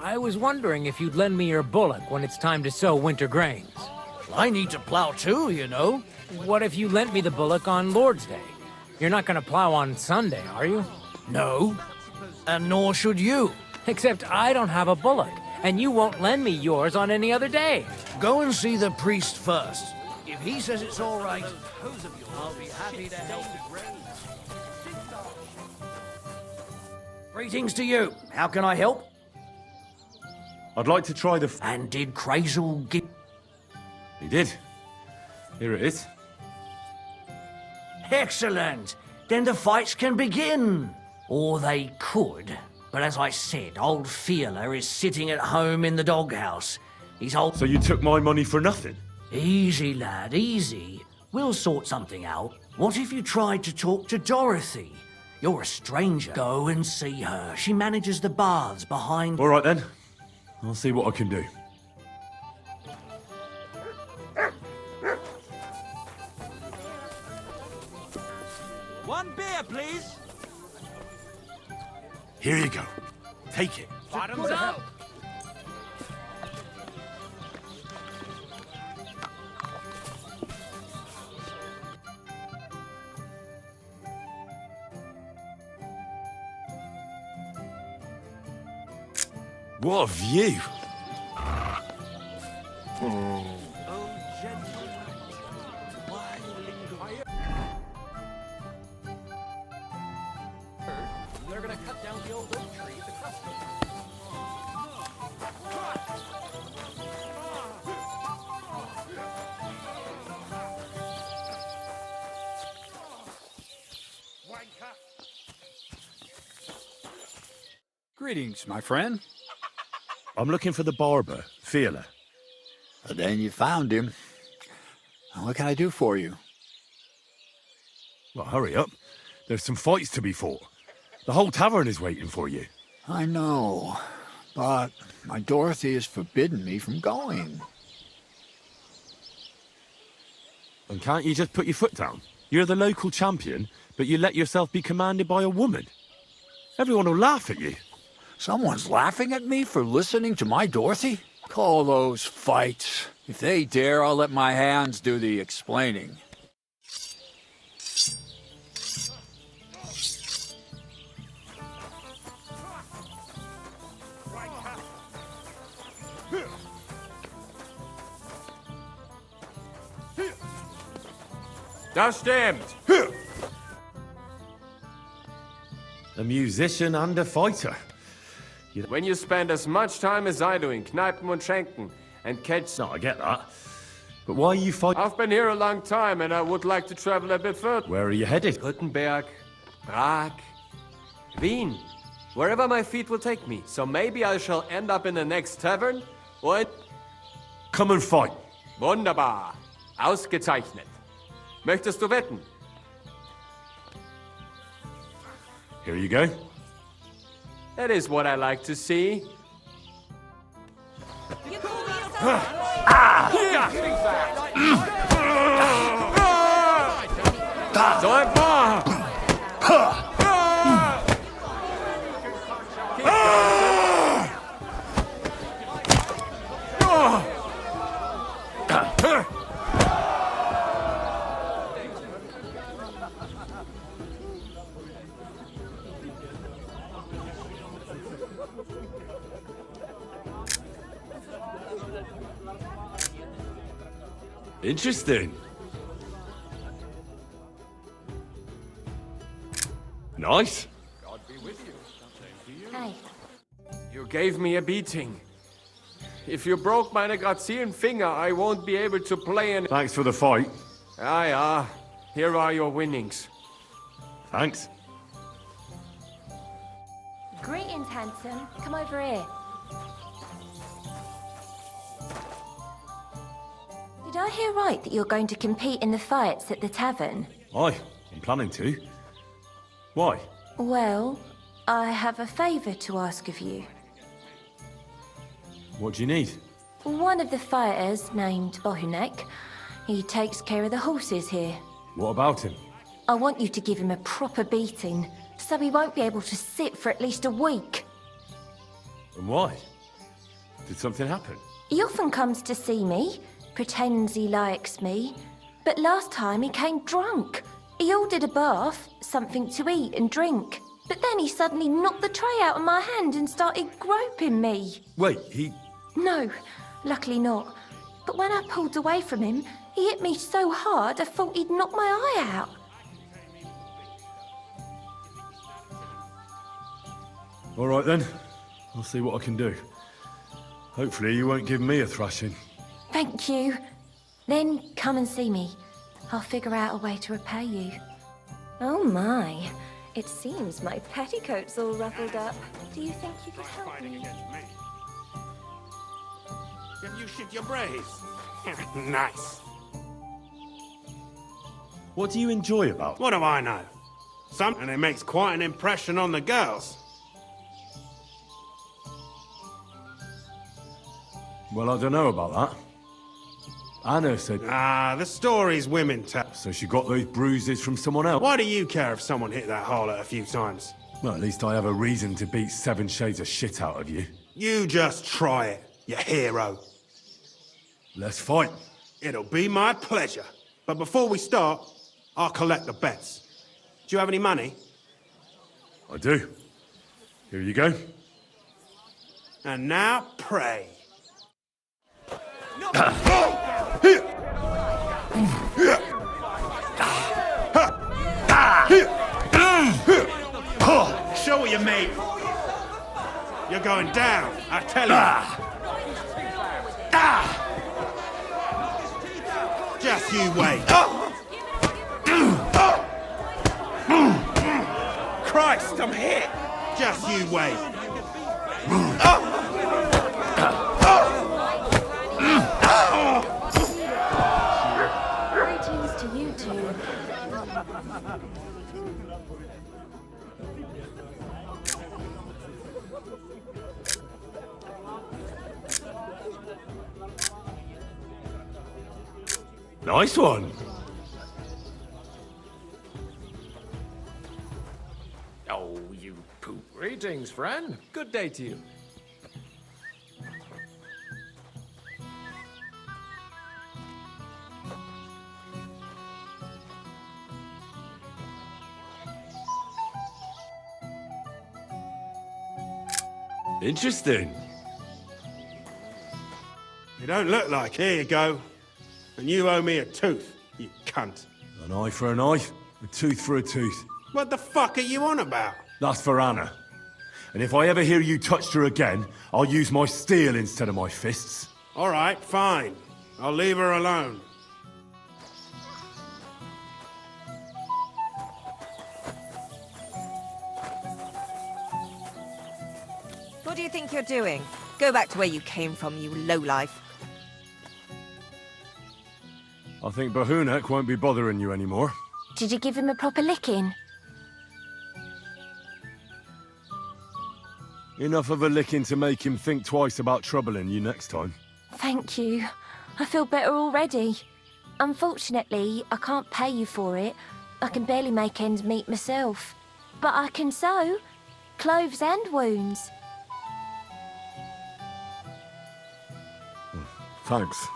I was wondering if you'd lend me your bullock when it's time to sow winter grains. I need to plow too, you know. What if you lent me the bullock on Lord's Day? You're not gonna plow on Sunday, are you? No, and nor should you. Except I don't have a bullock, and you won't lend me yours on any other day. Go and see the priest first. If he says it's all right, I'll be happy to help. Greetings to you. How can I help? I'd like to try the... And did Crazel give... He did. Here it is. Excellent. Then the fights can begin. Or they could. But as I said, old Fiala is sitting at home in the doghouse. He's old... So you took my money for nothing? Easy, lad, easy. We'll sort something out. What if you tried to talk to Dorothy? You're a stranger. Go and see her. She manages the baths behind... All right, then. I'll see what I can do. One beer, please. Here you go. Take it. Bottoms up! What a view. They're gonna cut down the old oak tree at the customs. Greetings, my friend. I'm looking for the barber, Fiala. Then you found him. What can I do for you? Well, hurry up. There's some fights to be fought. The whole tavern is waiting for you. I know, but my Dorothy has forbidden me from going. And can't you just put your foot down? You're the local champion, but you let yourself be commanded by a woman. Everyone will laugh at you. Someone's laughing at me for listening to my Dorothy? Call those fights. If they dare, I'll let my hands do the explaining. Das stimmt. A musician and a fighter. When you spend as much time as I do in Kneipen und Schenken and catch... No, I get that. But why are you fighting? I've been here a long time and I would like to travel a bit further. Where are you headed? Württemberg, Prag, Wien. Wherever my feet will take me. So maybe I shall end up in the next tavern or... Come and fight. Wunderbar. Ausgezeichnet. Möchtest du wetten? Here you go. That is what I like to see. So ein paar! Interesting. Nice. Hey. You gave me a beating. If you broke meine grazilen Finger, I won't be able to play in... Thanks for the fight. Ah, ja. Here are your winnings. Thanks. Greetings, handsome. Come over here. Did I hear right that you're going to compete in the fights at the tavern? Aye, I'm planning to. Why? Well, I have a favour to ask of you. What do you need? One of the fighters, named Bohunek, he takes care of the horses here. What about him? I want you to give him a proper beating, so he won't be able to sit for at least a week. And why? Did something happen? He often comes to see me, pretends he likes me. But last time he came drunk. He ordered a bath, something to eat and drink. But then he suddenly knocked the tray out of my hand and started groping me. Wait, he... No, luckily not. But when I pulled away from him, he hit me so hard I thought he'd knock my eye out. All right then. I'll see what I can do. Hopefully you won't give me a thrashing. Thank you. Then come and see me. I'll figure out a way to repay you. Oh my. It seems my petticoat's all ruffled up. Do you think you could help me? Have you shit your brains? Nice. What do you enjoy about it? What do I know? Something that makes quite an impression on the girls. Well, I don't know about that. Anna said... Ah, the stories women tell. So she got those bruises from someone else? Why do you care if someone hit that harlot a few times? Well, at least I have a reason to beat 7 shades of shit out of you. You just try it, you hero. Let's fight. It'll be my pleasure. But before we start, I'll collect the bets. Do you have any money? I do. Here you go. And now pray. Show what you made. You're going down, I tell you. Just you wait. Christ, I'm hit. Just you wait. Greetings to you two. Nice one. Oh, you poop. Greetings, friend. Good day to you. Interesting. You don't look like. Here you go. And you owe me a tooth, you cunt. An eye for an eye, a tooth for a tooth. What the fuck are you on about? That's for Anna. And if I ever hear you touched her again, I'll use my steel instead of my fists. All right, fine. I'll leave her alone. What do you think you're doing? Go back to where you came from, you lowlife. I think Bahunek won't be bothering you anymore. Did you give him a proper licking? Enough of a licking to make him think twice about troubling you next time. Thank you. I feel better already. Unfortunately, I can't pay you for it. I can barely make ends meet myself. But I can sew. Clothes and wounds. Thanks,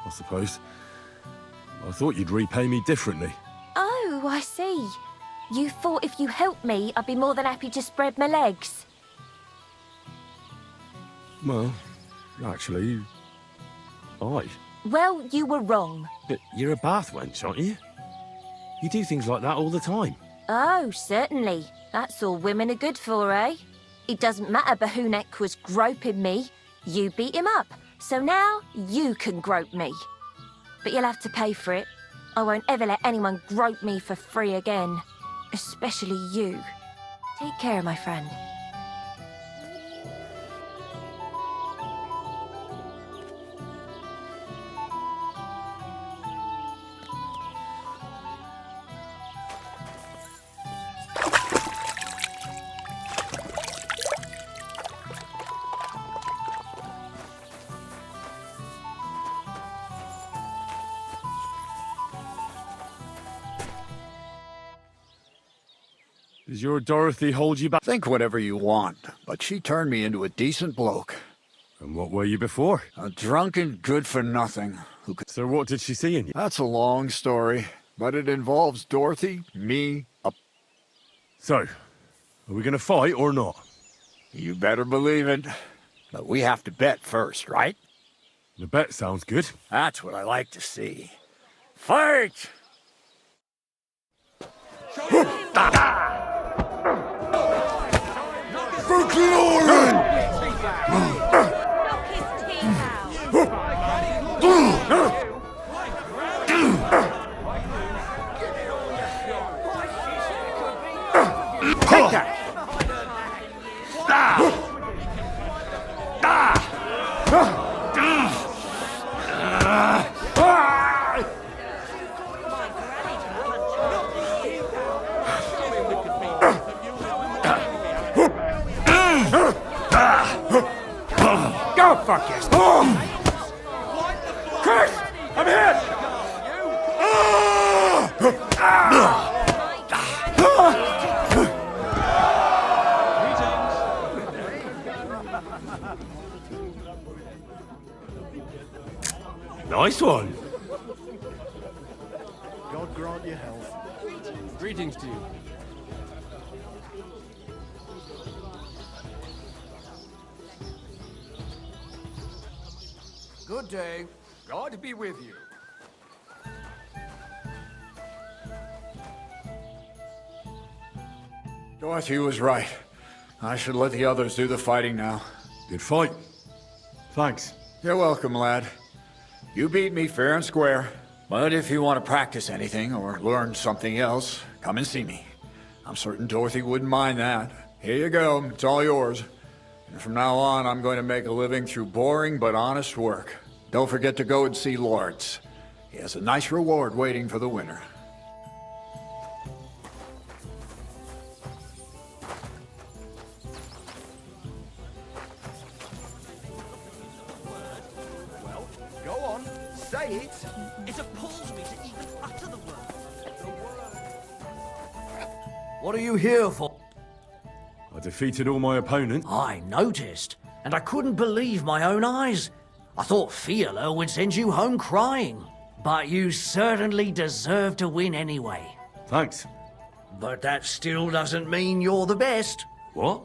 I suppose. I thought you'd repay me differently. Oh, I see. You thought if you helped me, I'd be more than happy to spread my legs. Well, actually, aye. Well, you were wrong. But you're a bath wench, aren't you? You do things like that all the time. Oh, certainly. That's all women are good for, eh? It doesn't matter Bahunek was groping me. You beat him up. So now you can grope me. But you'll have to pay for it. I won't ever let anyone grope me for free again. Especially you. Take care, my friend. Does your Dorothy hold you back? Think whatever you want, but she turned me into a decent bloke. And what were you before? A drunken good-for-nothing who could... So what did she see in you? That's a long story, but it involves Dorothy, me, a... So, are we gonna fight or not? You better believe it. But we have to bet first, right? The bet sounds good. That's what I like to see. Fight! Knock his teeth out. Take that! Go fuck yourself! Chris! I'm hit! Nice one. God grant you health. Greetings to you. Good day. God be with you. Dorothy was right. I should let the others do the fighting now. Good fight. Thanks. You're welcome, lad. You beat me fair and square. But if you want to practice anything or learn something else, come and see me. I'm certain Dorothy wouldn't mind that. Here you go. It's all yours. And from now on, I'm going to make a living through boring but honest work. Don't forget to go and see Lords. He has a nice reward waiting for the winner. Go on, say it. It appalls me to even utter the word. What are you here for? I defeated all my opponents. I noticed, and I couldn't believe my own eyes. I thought Fiala would send you home crying. But you certainly deserve to win anyway. Thanks. But that still doesn't mean you're the best. What?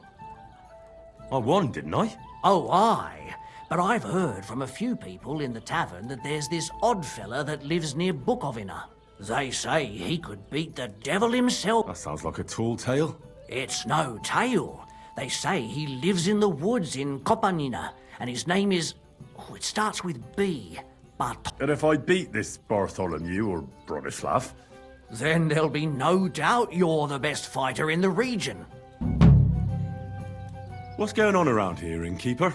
I won, didn't I? Oh, aye. But I've heard from a few people in the tavern that there's this odd fella that lives near Bukovina. They say he could beat the devil himself. That sounds like a tall tale. It's no tale. They say he lives in the woods in Kopanina, and his name is... Oh, it starts with B. But... And if I beat this Bartholomew or Bronislav? Then there'll be no doubt you're the best fighter in the region. What's going on around here, innkeeper?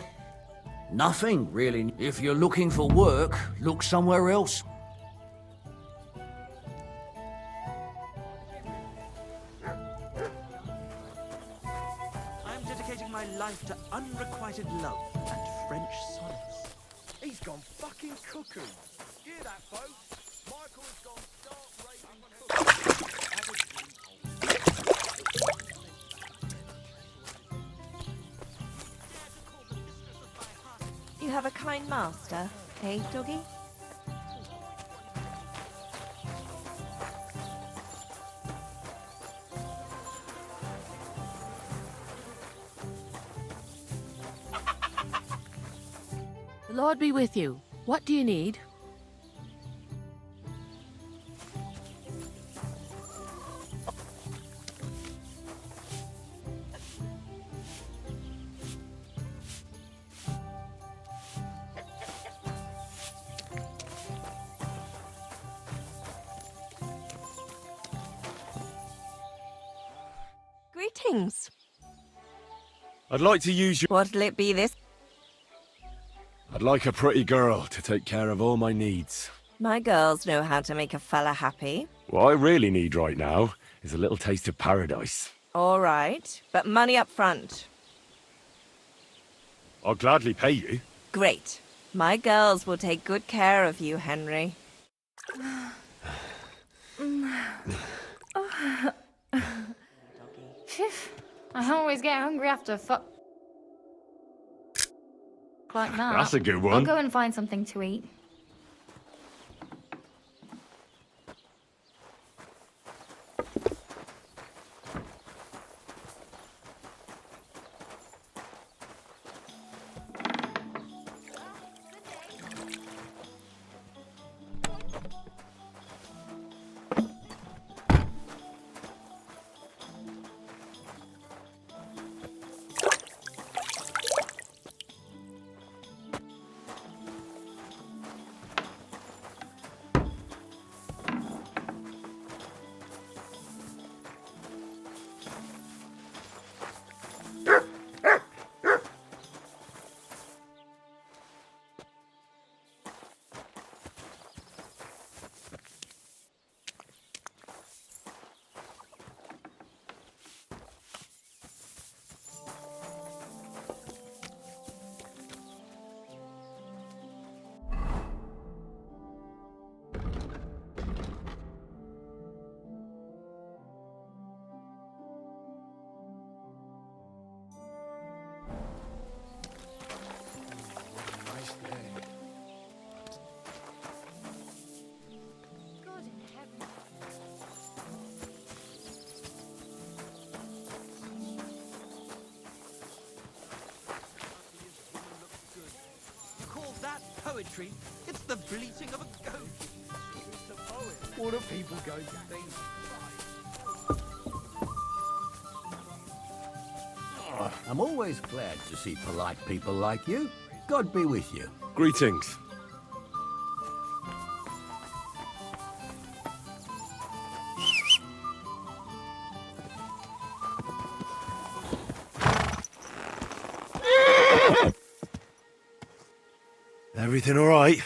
Nothing, really. If you're looking for work, look somewhere else. I am dedicating my life to unrequited love and French sonnets. He's gone fucking cuckoo. Hear that, folks? Michael has gone stark You have a kind master, eh, doggy? The Lord be with you. What do you need? Greetings. I'd like to use your... What'll it be this? I'd like a pretty girl to take care of all my needs. My girls know how to make a fella happy. What I really need right now is a little taste of paradise. All right, but money up front. I'll gladly pay you. Great. My girls will take good care of you, Henry. Phew. I always get hungry after like that. That's a good one. I'll go and find something to eat. Poetry? It's the bleating of a goat. It's a poet. What do people go to think? I'm always glad to see polite people like you. God be with you. Greetings. Everything all right?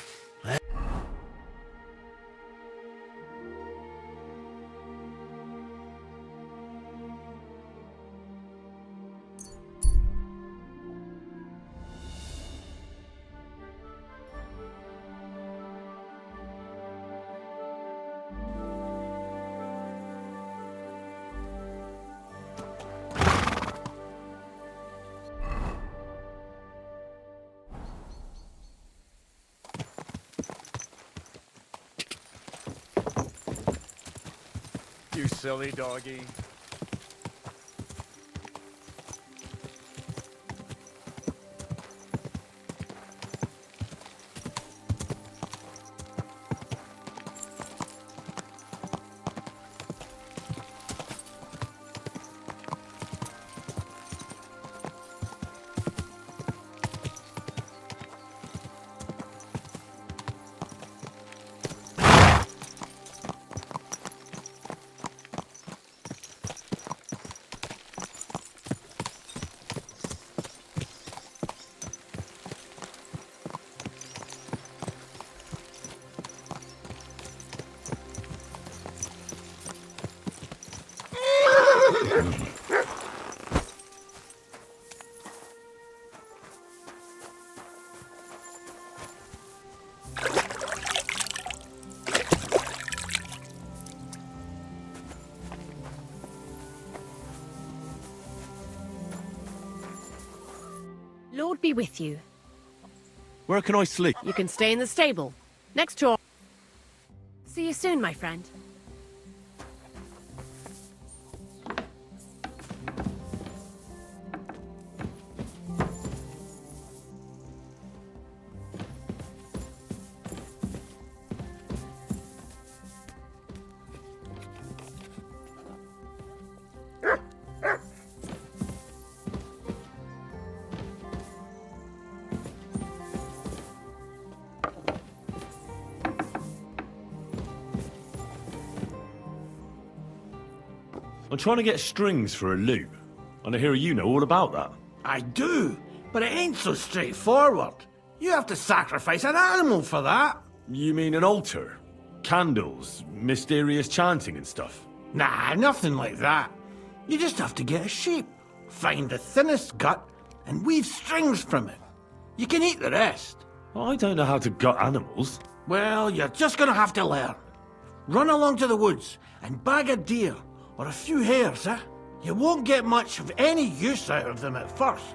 You silly doggy. Lord be with you. Where can I sleep? You can stay in the stable. Next door. See you soon, my friend. I'm trying to get strings for a loop, and I hear you know all about that. I do, but it ain't so straightforward. You have to sacrifice an animal for that. You mean an altar? Candles, mysterious chanting and stuff? Nah, nothing like that. You just have to get a sheep, find the thinnest gut, and weave strings from it. You can eat the rest. I don't know how to gut animals. Well, you're just gonna have to learn. Run along to the woods and bag a deer, or a few hares, eh? You won't get much of any use out of them at first,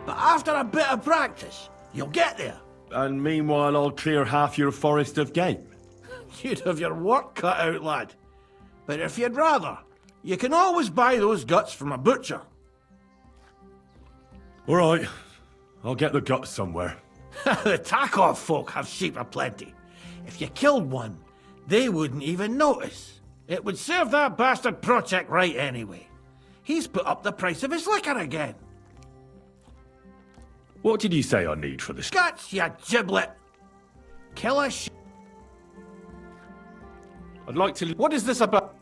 but after a bit of practice, You'll get there. And meanwhile, I'll clear half your forest of game. You'd have your work cut out, lad. But if you'd rather, you can always buy those guts from a butcher. All right. I'll get the guts somewhere. The Tarkov folk have sheep aplenty. If you killed one, they wouldn't even notice. It would serve that bastard Project right anyway. He's put up the price of his liquor again. What did you say I need for this? Guts, you giblet. Kill a I'd like to... What is this about?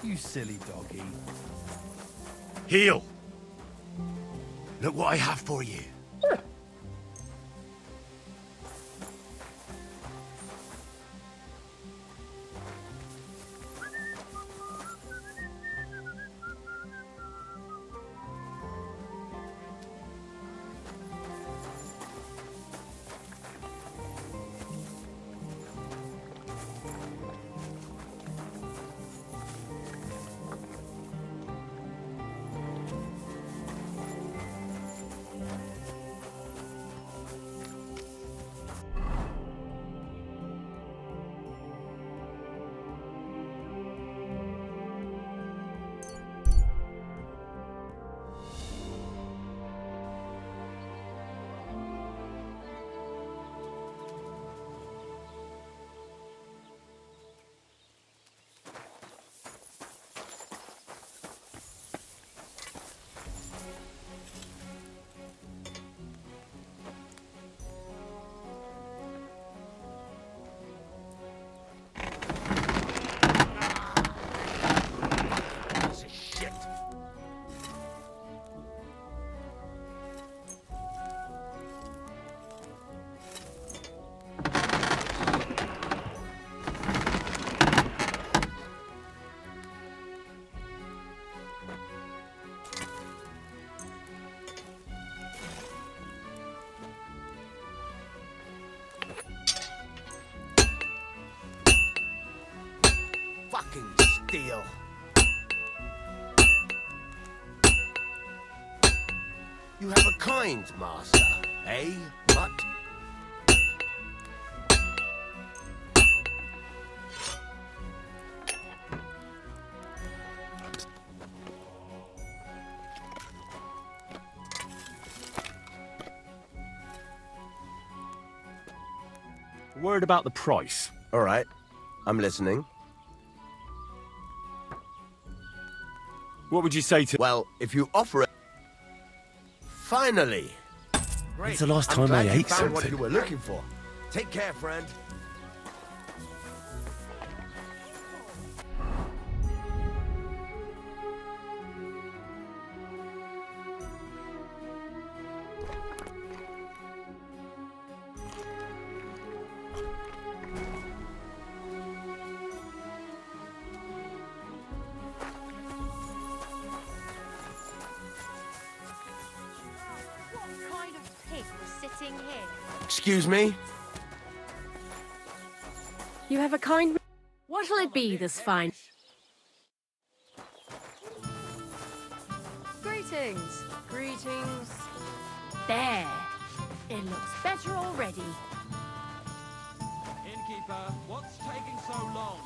You silly doggy. Heel! Look what I have for you. Fucking steal. You have a kind master, eh, mutt? A word about the price. All right, I'm listening. What would you say to... Well, if you offer it... Finally! Great. It's the last I'm time I glad you ate found what something. you were looking for. Take care, friend. Excuse me? You have a kind... What'll it be this fine? Greetings. Greetings. There. It looks better already. Innkeeper, what's taking so long?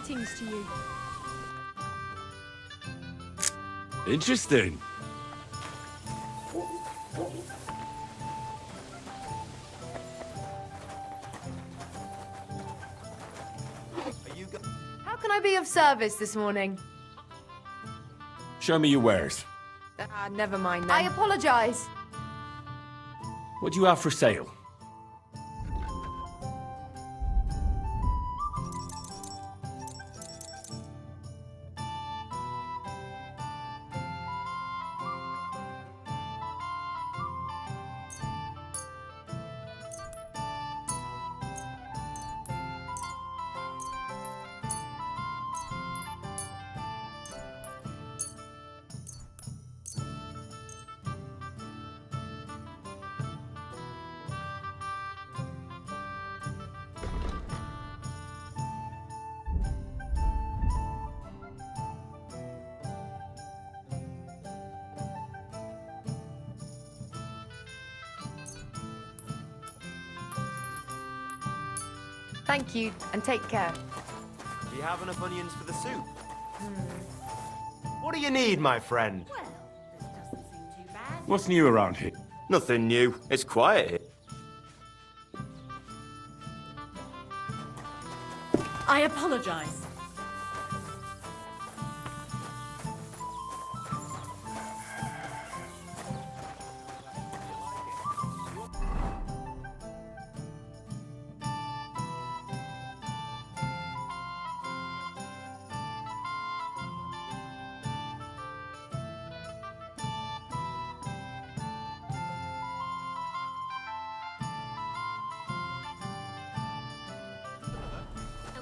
Greetings to you. Interesting. How can I be of service this morning? Show me your wares. Never mind then. I apologize. What do you have for sale? Thank you, and take care. Do you have enough onions for the soup? What do you need, my friend? What's new around here? Nothing new. It's quiet here. I apologize.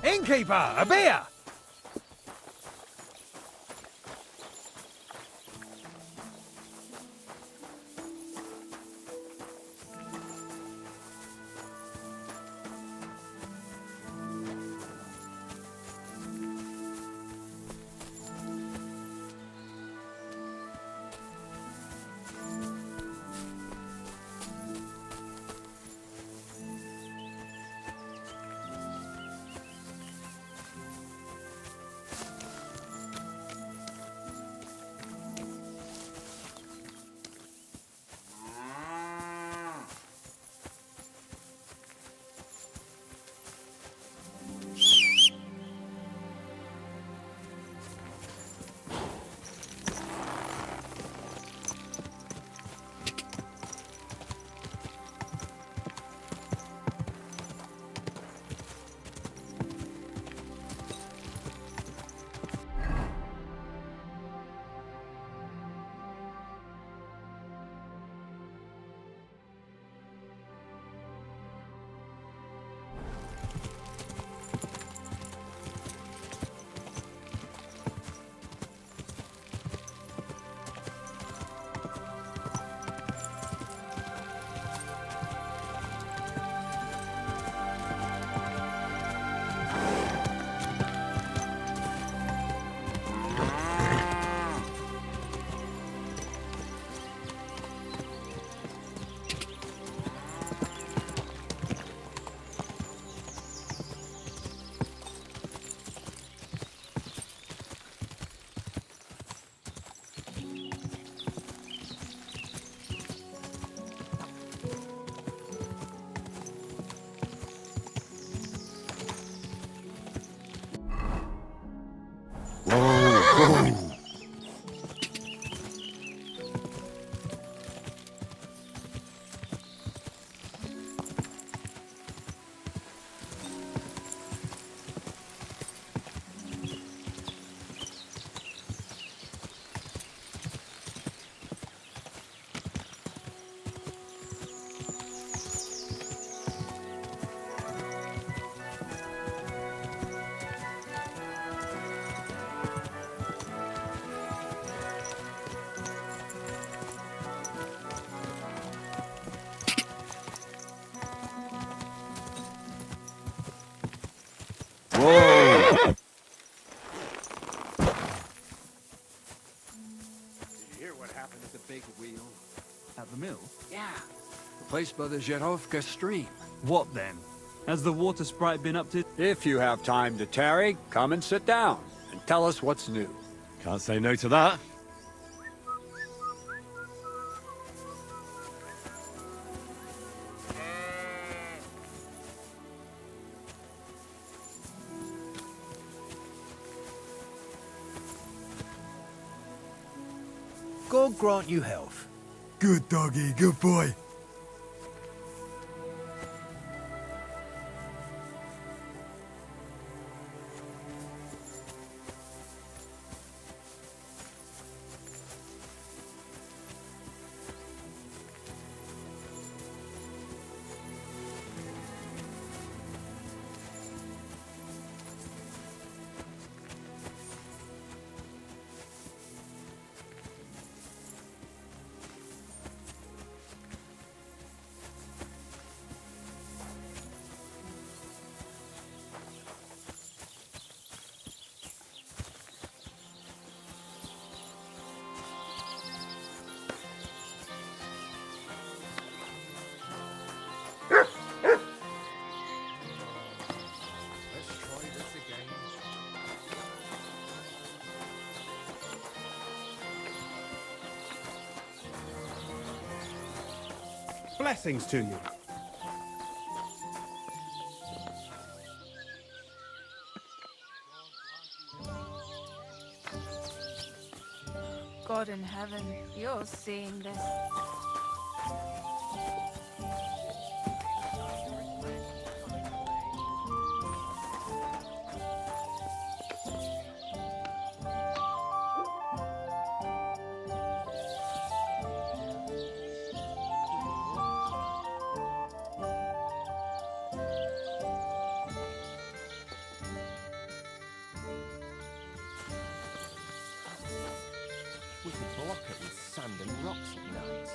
Innkeeper, a beer! Whoa! Did you hear what happened at the big wheel? At the mill? Yeah. The place by the Zherovka stream. What then? Has the water sprite been up to... If you have time to tarry, come and sit down and tell us what's new. Can't say no to that. God grant you health. Good doggy, good boy. Blessings to you. God in heaven, you're seeing this. We could block it with sand and rocks at night.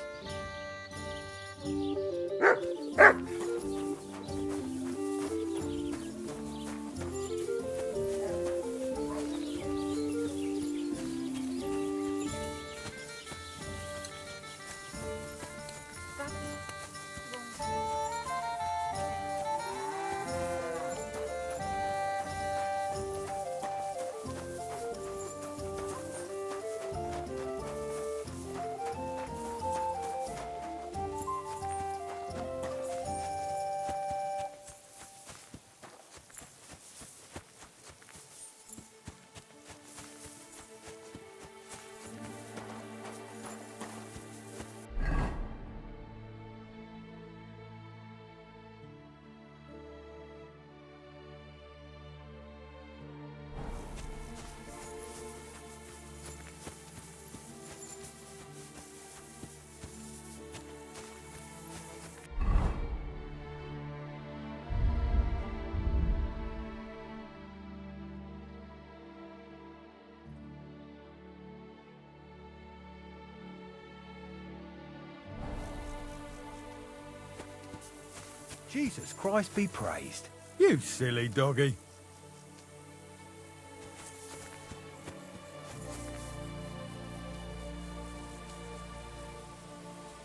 Jesus Christ be praised. You silly doggy.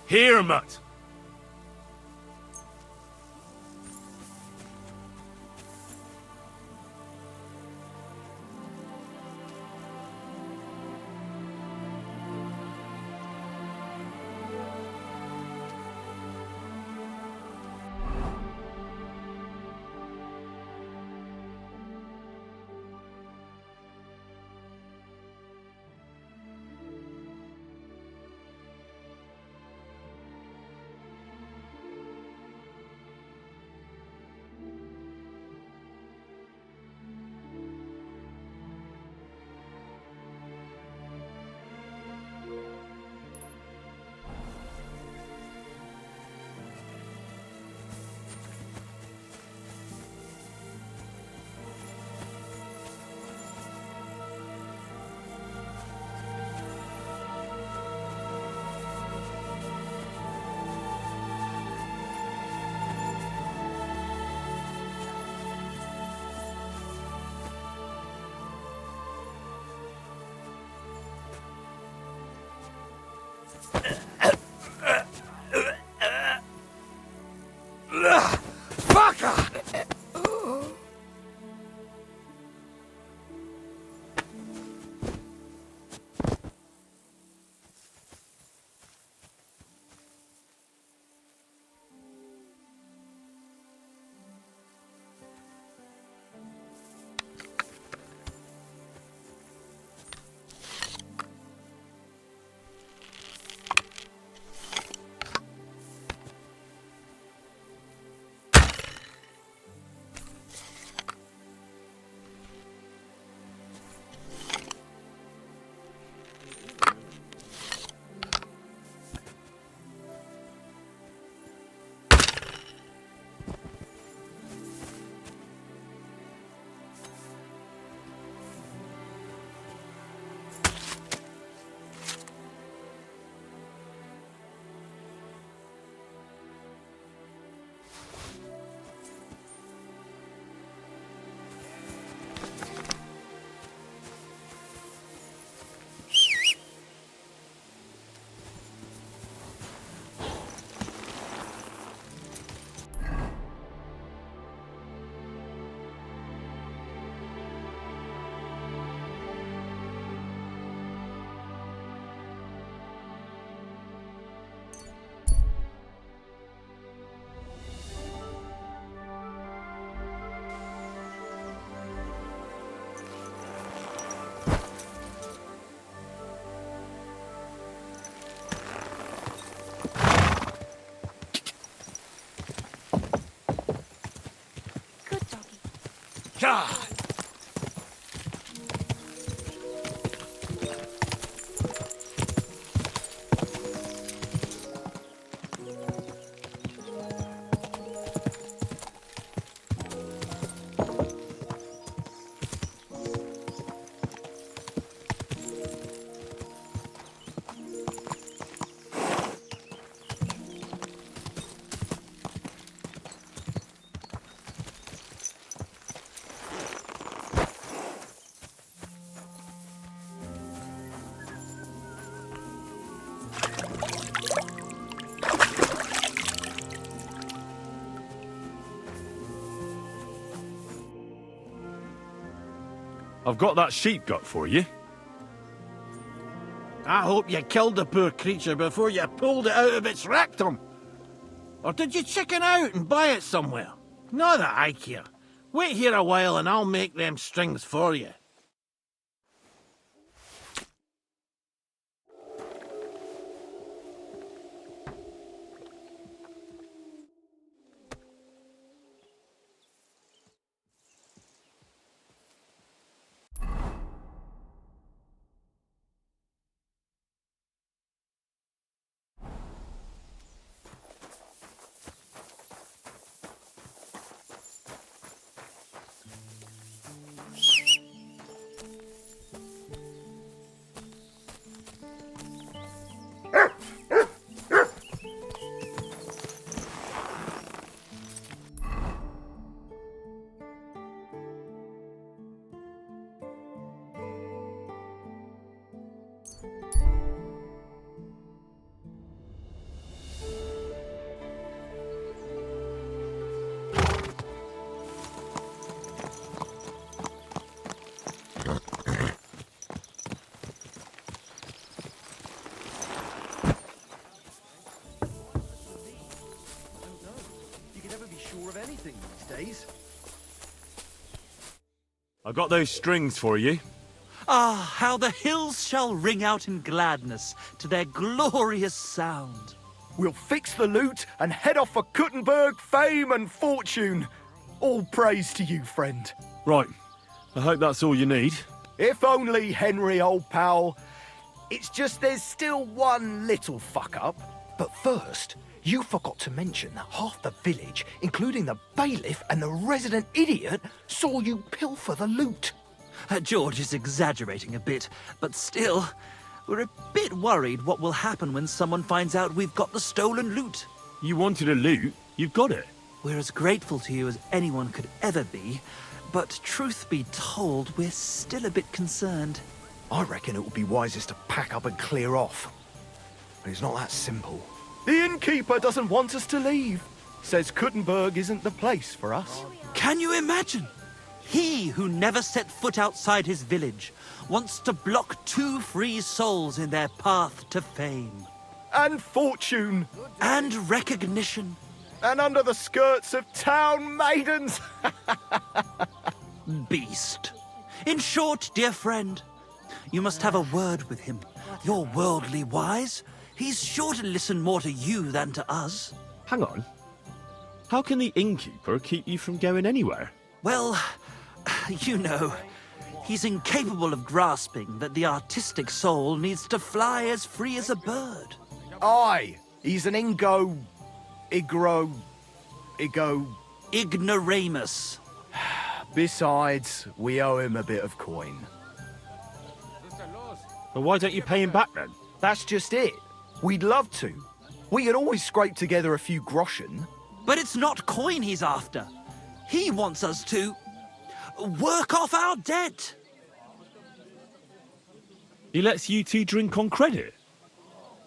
Here, mutt. Fucker! God! I've got that sheep gut for you. I hope you killed the poor creature before you pulled it out of its rectum. Or did you chicken out and buy it somewhere? Not that I care. Wait here a while and I'll make them strings for you. I got those strings for you. Ah, how the hills shall ring out in gladness to their glorious sound. We'll fix the loot and head off for Kuttenberg, fame and fortune. All praise to you, friend. Right. I hope that's all you need. If only, Henry, old pal. It's just there's still one little fuck-up. But first, you forgot to mention that half the village, including the bailiff and the resident idiot, saw you pilfer the loot. George is exaggerating a bit, but still, we're a bit worried what will happen when someone finds out we've got the stolen loot. You wanted a loot, you've got it. We're as grateful to you as anyone could ever be, but truth be told, we're still a bit concerned. I reckon it would be wisest to pack up and clear off. But it's not that simple. The innkeeper doesn't want us to leave. Says Kuttenberg isn't the place for us. Can you imagine? He who never set foot outside his village wants to block 2 free souls in their path to fame. And fortune. And recognition. And under the skirts of town maidens. Beast. In short, dear friend, you must have a word with him. You're worldly wise. He's sure to listen more to you than to us. Hang on. How can the innkeeper keep you from going anywhere? Well, you know, he's incapable of grasping that the artistic soul needs to fly as free as a bird. Aye, he's an Ignoramus. Besides, we owe him a bit of coin. Well, why don't you pay him back then? That's just it. We'd love to. We could always scrape together a few groschen. But it's not coin he's after. He wants us to work off our debt. He lets you two drink on credit?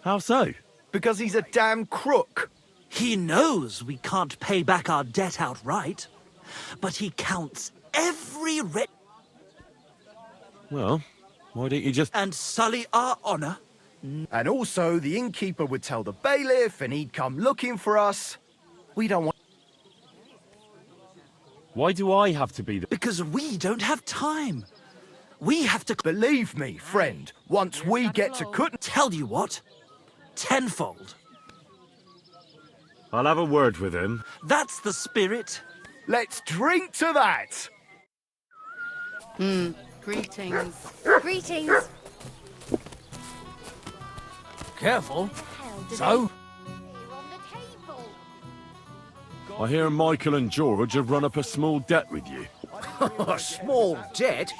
How so? Because he's a damn crook. He knows we can't pay back our debt outright, but he counts every Well, why don't you just... and sully our honor? And also, the innkeeper would tell the bailiff and he'd come looking for us. We don't want... Why do I have to be the... Because we don't have time. We have to... Believe me, friend, once we get to Tell you what, tenfold. I'll have a word with him. That's the spirit. Let's drink to that! Greetings. Greetings. Careful. So? I hear Michael and George have run up a small debt with you. A small debt?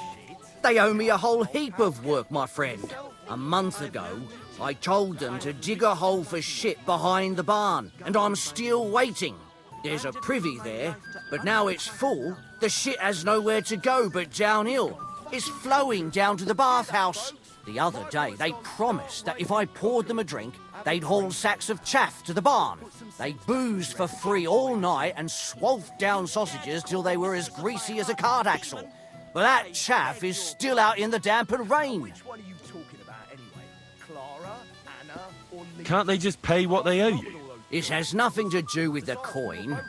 They owe me a whole heap of work, my friend. A month ago, I told them to dig a hole for shit behind the barn, and I'm still waiting. There's a privy there, but now it's full. The shit has nowhere to go but downhill. It's flowing down to the bathhouse. The other day, they promised that if I poured them a drink, they'd haul sacks of chaff to the barn. They boozed for free all night and swolfed down sausages till they were as greasy as a cart axle. But that chaff is still out in the damp and rain. Can't they just pay what they owe you? It has nothing to do with the coin.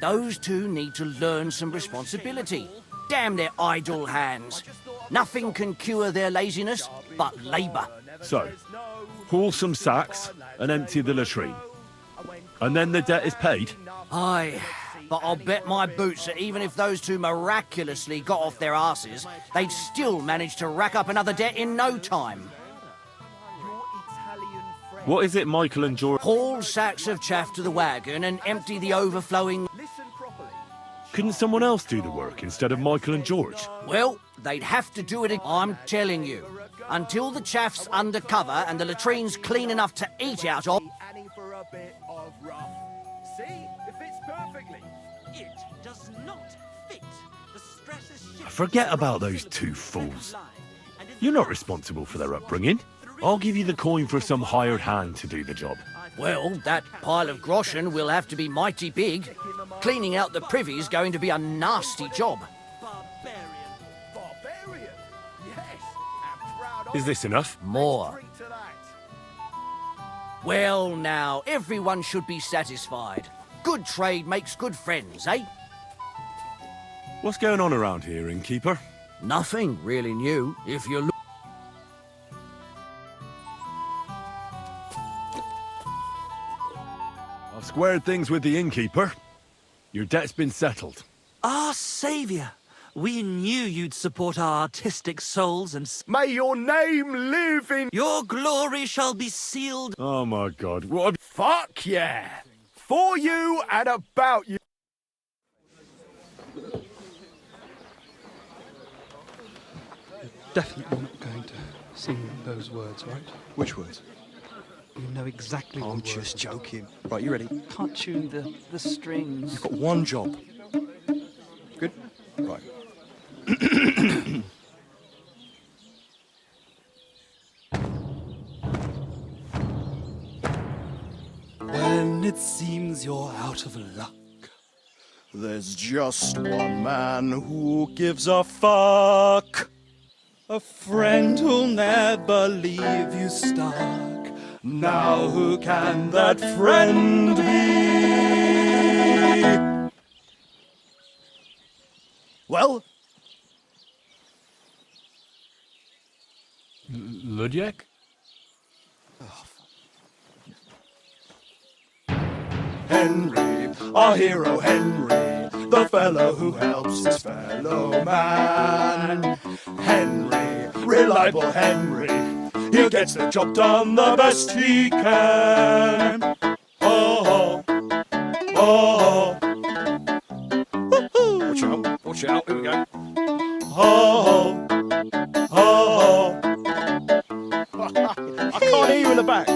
Those two need to learn some responsibility. Damn their idle hands. Nothing can cure their laziness but labour. So, haul some sacks and empty the latrine. And then the debt is paid? Aye, but I'll bet my boots that even if those two miraculously got off their asses, they'd still manage to rack up another debt in no time. What is it Michael and George... Haul sacks of chaff to the wagon and empty the overflowing... Couldn't someone else do the work instead of Michael and George? Well, they'd have to do it, I'm telling you. Until the chaff's under cover and the latrine's clean enough to eat out of... Forget about those two fools. You're not responsible for their upbringing. I'll give you the coin for some hired hand to do the job. Well, that pile of groschen will have to be mighty big. Cleaning out the privy's going to be a nasty job. Is this enough? More. Well, now, everyone should be satisfied. Good trade makes good friends, eh? What's going on around here, innkeeper? Nothing really new, if you look. I've squared things with the innkeeper. Your debt's been settled. Our saviour! We knew you'd support our artistic souls and... May your name live in... Your glory shall be sealed... Oh my God, what a... Fuck yeah! For you and about you. Definitely not going to sing those words, right? Which words? You know exactly what I'm just joking. Right, you ready? Can't tune the strings. You've got one job. Good? Right. When it seems you're out of luck, There's just one man who gives a fuck. a friend who'll never leave you stuck. Now who can that friend be? Well? Ludiak? Henry, our hero Henry, the fellow who helps his fellow man. Henry, reliable Henry, he gets the job done the best he can. Oh, oh, oh. Watch out, here we go. Oh, oh, I can't hear you in the back.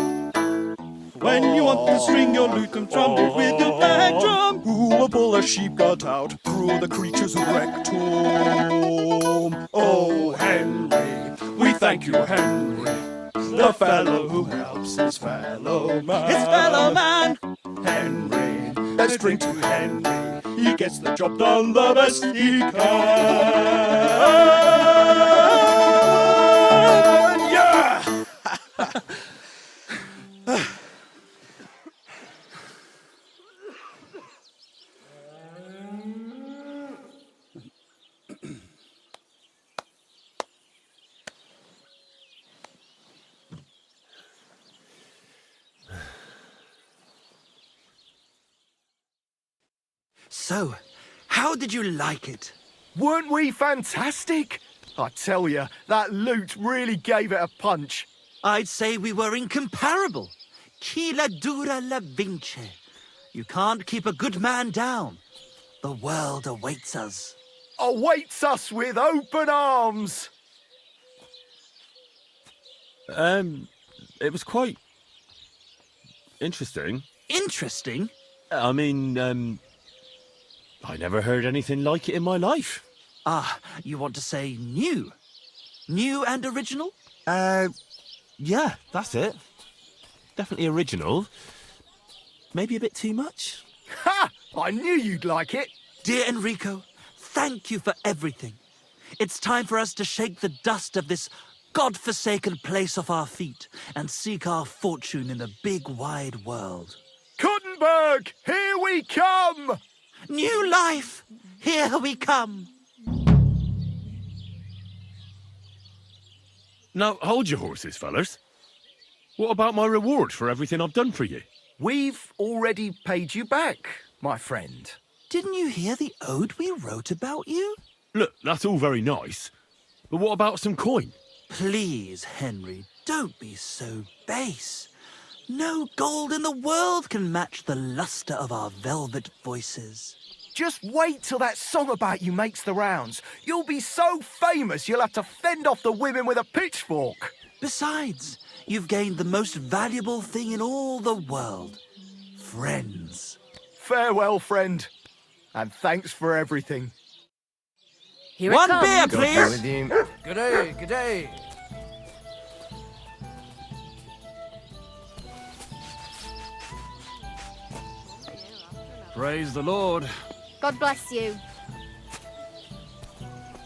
When you want to string your lute and trumpet with your bag drum, who will pull a sheep gut out through the creature's rectum? Oh, Henry, we thank you, Henry, the fellow who helps his fellow man. his fellow man. Henry, let's drink to Henry, he gets the job done the best he can. Yeah! So, how did you like it? Weren't we fantastic? I tell you, that loot really gave it a punch. I'd say we were incomparable. Chi la dura la vince. You can't keep a good man down. The world awaits us. Awaits us with open arms. It was quite interesting. Interesting? I mean, I never heard anything like it in my life. Ah, you want to say new? New and original? Yeah, that's it. Definitely original. Maybe a bit too much. Ha! I knew you'd like it. Dear Enrico, thank you for everything. It's time for us to shake the dust of this God-forsaken place off our feet and seek our fortune in the big wide world. Kuttenberg, here we come! New life, here we come. Now, hold your horses, fellas. What about my reward for everything I've done for you? We've already paid you back, my friend. Didn't you hear the ode we wrote about you? Look, that's all very nice. But what about some coin? Please, Henry, don't be so base. No gold in the world can match the luster of our velvet voices. Just wait till that song about you makes the rounds. You'll be so famous you'll have to fend off the women with a pitchfork. Besides, you've gained the most valuable thing in all the world. Friends. Farewell, friend. And thanks for everything. Here it One comes. beer, please. Good day, good day. Praise the Lord. God bless you.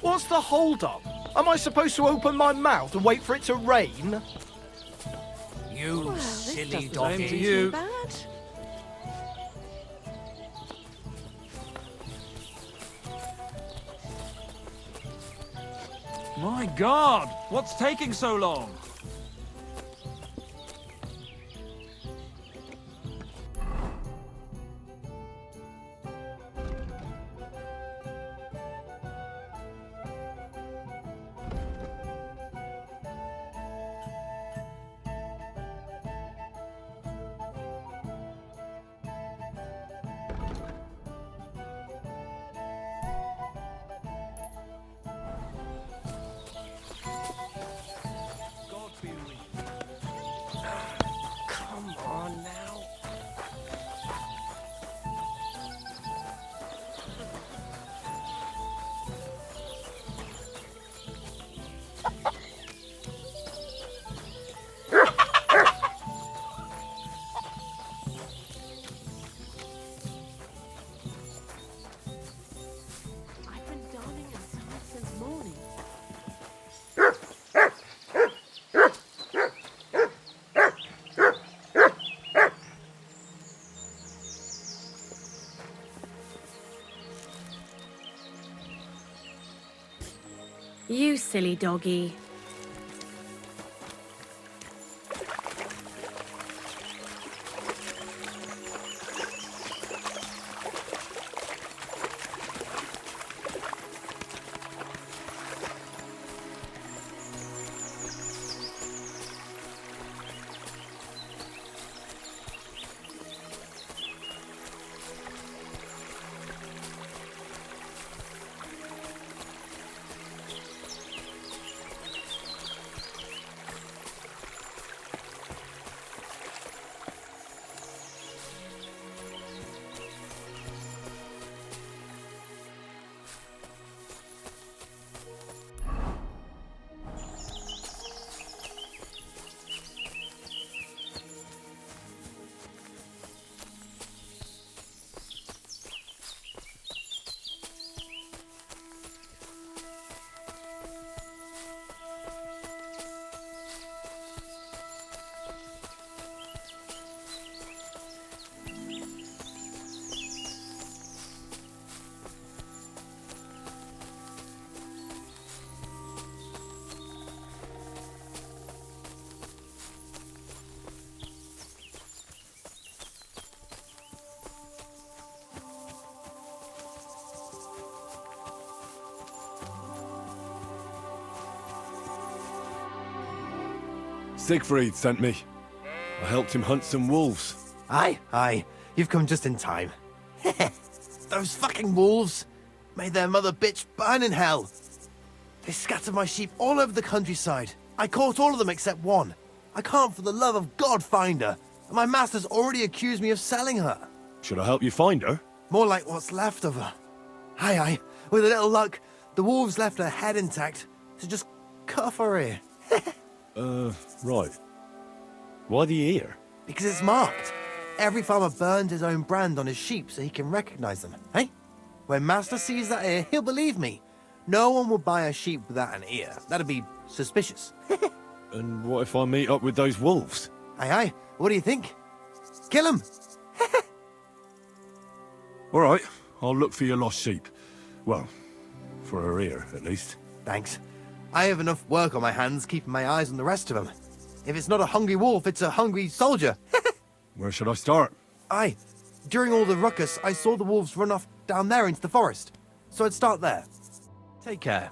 What's the hold-up? Am I supposed to open my mouth and wait for it to rain? You Well, this silly doesn't doggy. seem too You. bad. My God, what's taking so long? Come on now. I've been darning inside since morning. You silly doggy. Siegfried sent me. I helped him hunt some wolves. Aye. You've come just in time. Those fucking wolves made their mother bitch burn in hell. They scattered my sheep all over the countryside. I caught all of them except one. I can't for the love of God find her. And my master's already accused me of selling her. Should I help you find her? More like what's left of her. Aye. With a little luck, the wolves left her head intact. So just cut off her ear. Right. Why the ear? Because it's marked. Every farmer burns his own brand on his sheep so he can recognize them, hey? When Master sees that ear, he'll believe me. No one will buy a sheep without an ear. That'd be suspicious. And what if I meet up with those wolves? Aye. What do you think? Kill him. All right, I'll look for your lost sheep. Well, for her ear, at least. Thanks. I have enough work on my hands keeping my eyes on the rest of them. If it's not a hungry wolf, it's a hungry soldier. Where should I start? Aye. During all the ruckus, I saw the wolves run off down there into the forest. So I'd start there. Take care.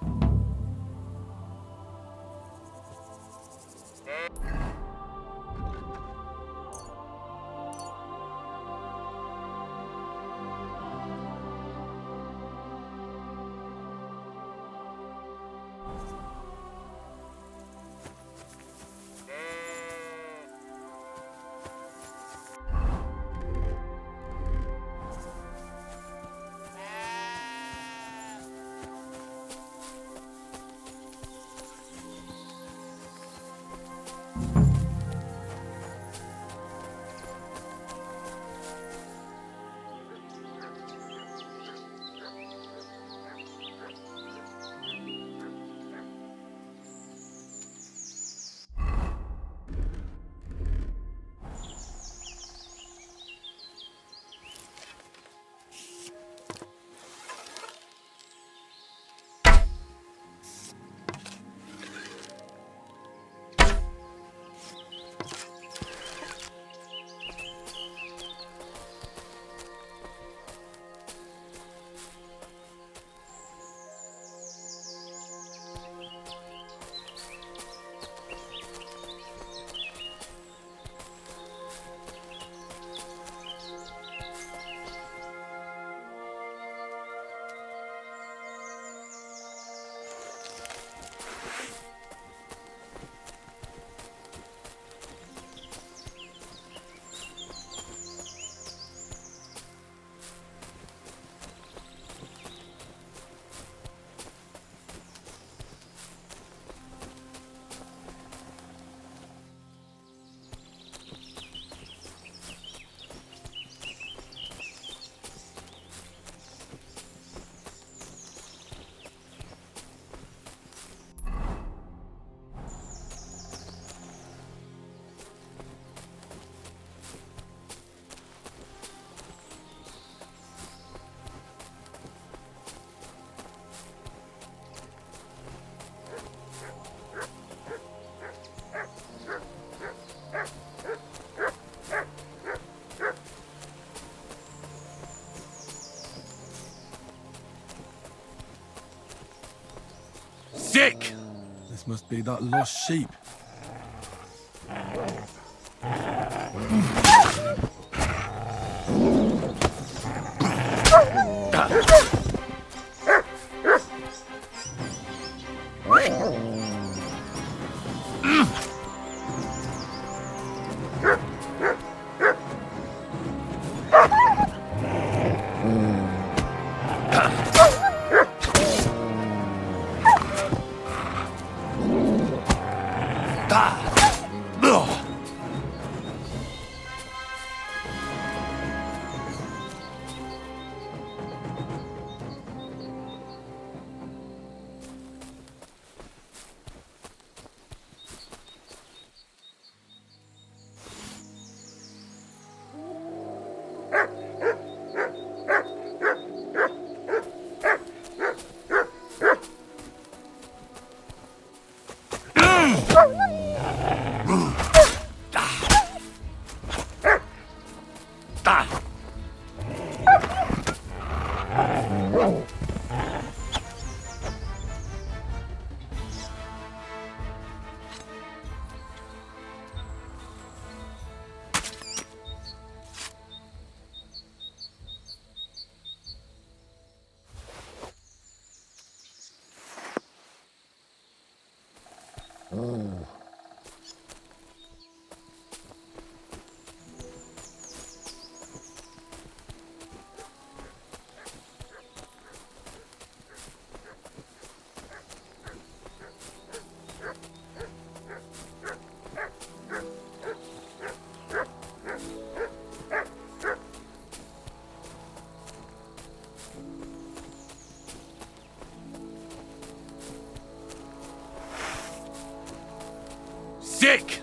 Sick! This must be that lost sheep. Sick!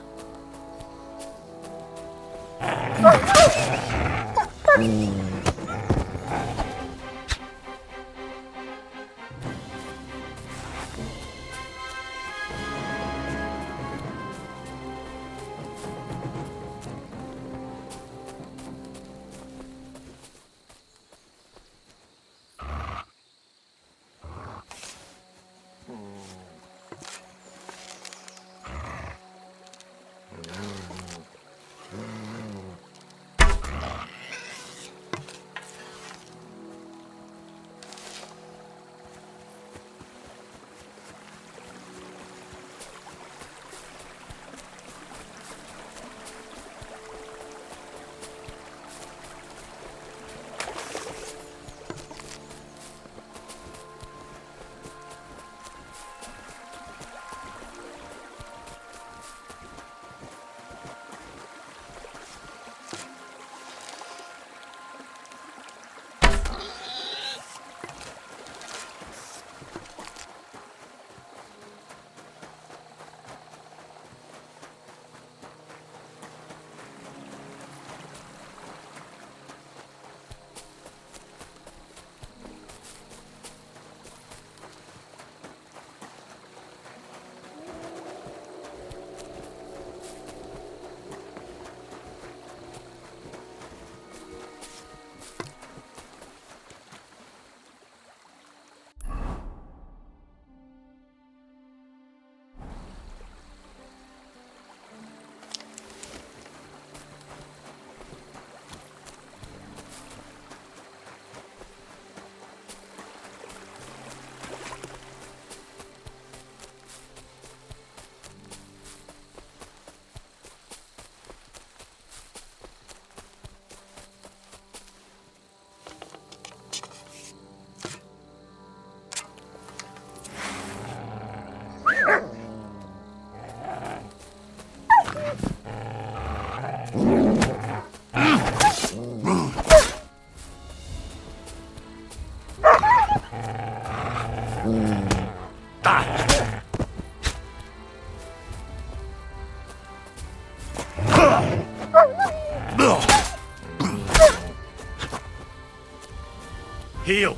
Heal.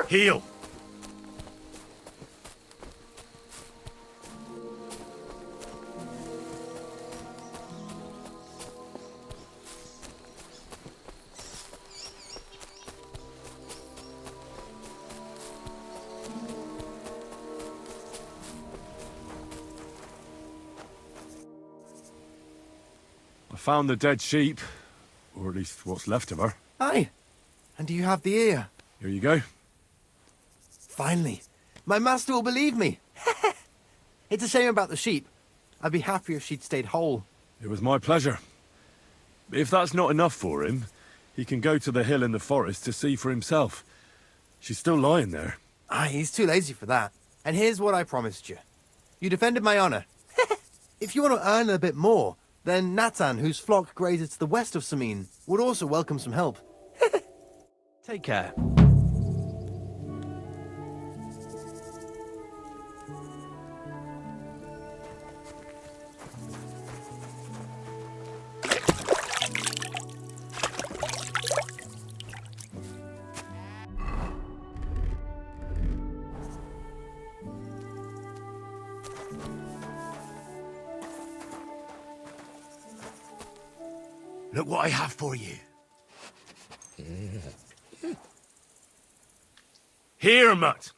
Heal. I found the dead sheep, or at least what's left of her. Aye. And do you have the ear? Here you go. Finally. My master will believe me. It's a shame about the sheep. I'd be happier if she'd stayed whole. It was my pleasure. If that's not enough for him, he can go to the hill in the forest to see for himself. She's still lying there. Aye, he's too lazy for that. And here's what I promised you. You defended my honor. If you want to earn a bit more, Then Natan, whose flock grazes to the west of Samin, would also welcome some help. Take care. Look what I have for you. Here, mutt.